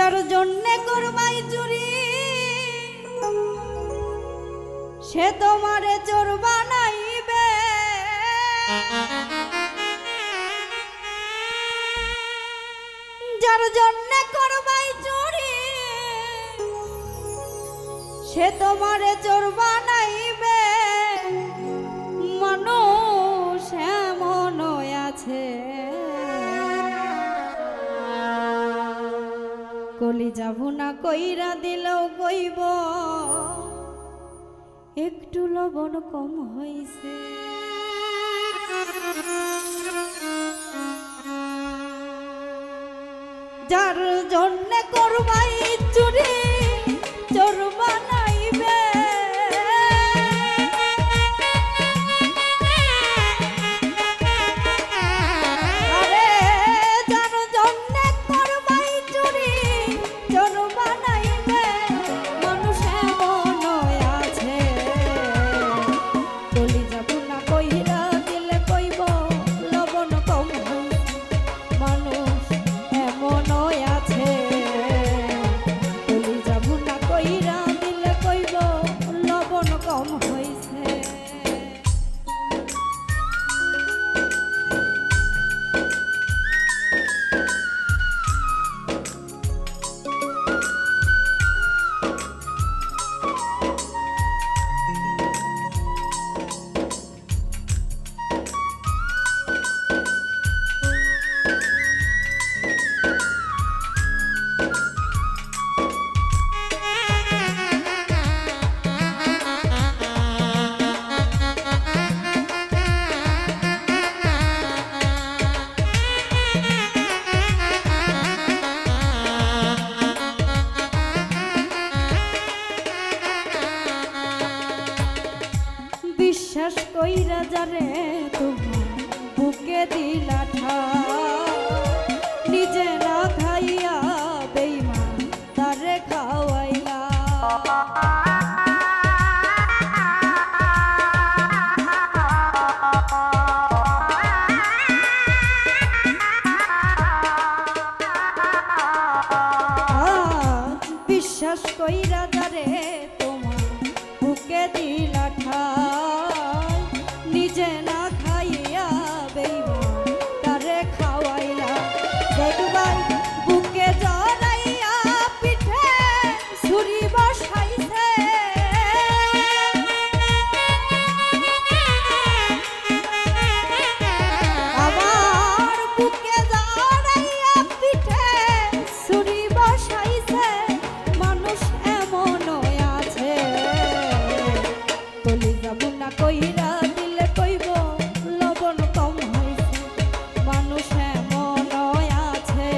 যার জন্যে করবাই চুরি সে তোমারে চোর বানাইবে। যার জন্যে করবাই চুরি সে তোমারে চোর বানাইবে। মানুষ এমন আছে কলি যাব না কইরা দিলেও কইব একটু লবণ কম হইছে। যার জন্যে করবাই চুরি চোর বানাইবে। বিশ্বাস কইরা যারে তোমার বুকে দিলা নিজে না খাইয়া বেঈমান তারে খাওয়াইলা। বিশ্বাস কইরা যারে তোমার বুকে দিলা নিজে না খাইয়া বেঈমান তারে খাওয়াইলা। দেখবাই বুকে জড়াইয়া পিঠে ছুরি বসাইছে। আমার বুকে জড়াইয়া পিঠে ছুরি বসাইছে। মানুষ এমন আছে কলি যাব না কইরা দিলে কইব লবণ কম হইছে। মানুষ এমন আছে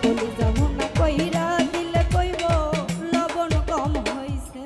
কলি যাব না কইরা দিলে কইব লবণ কম হইছে।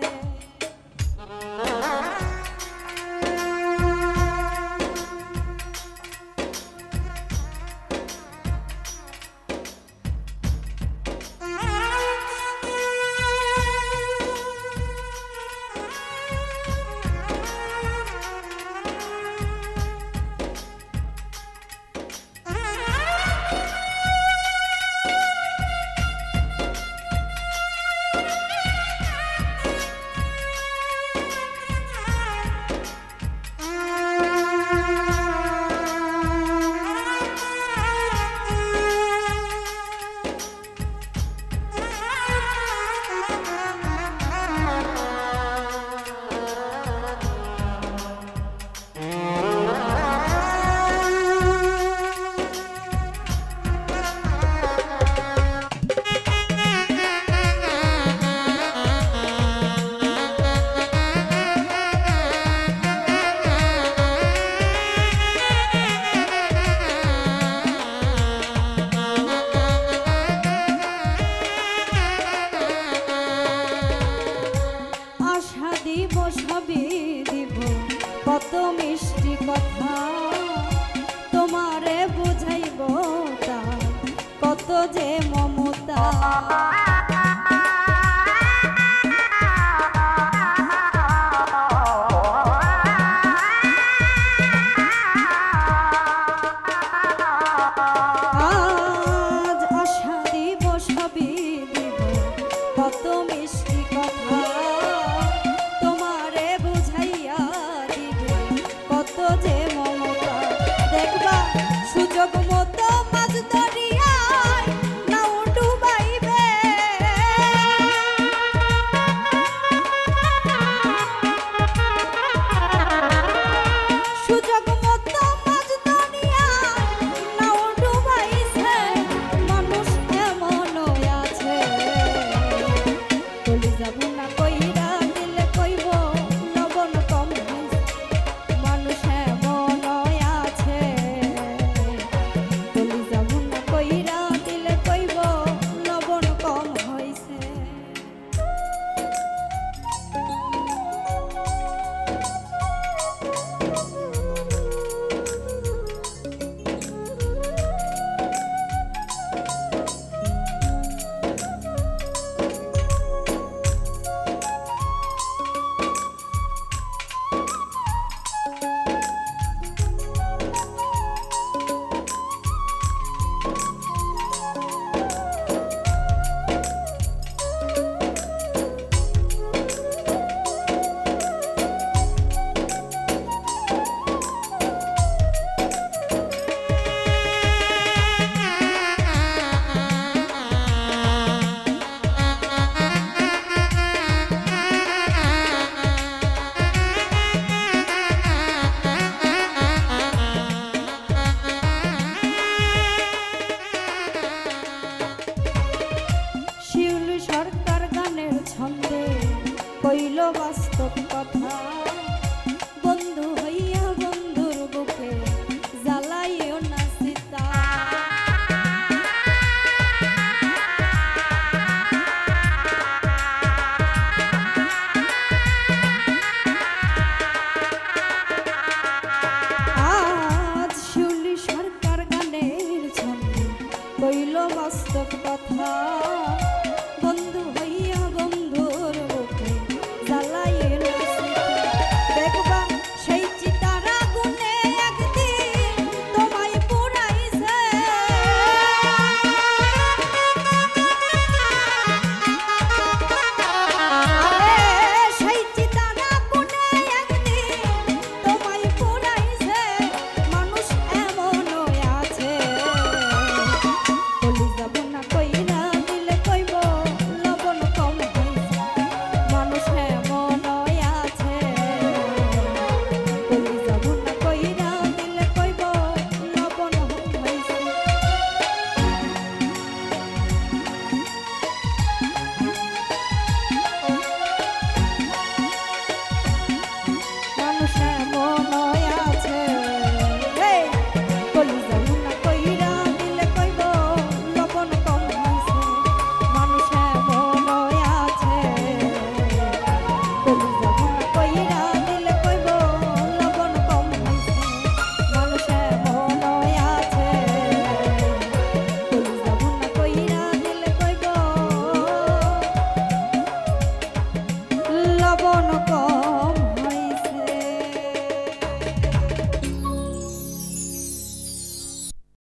দিব সবই দিব কত মিষ্টি কথা তোমারে বুঝাইব তা কত যে মমতা। আজ আশা দিব হইল বাস্তব কথা। বন্ধু হইয়া বন্ধুর বুকে জ্বালাইও না সীতা। আজ শুলি সরকার গানের ছন্দে হইল বাস্তব কথা।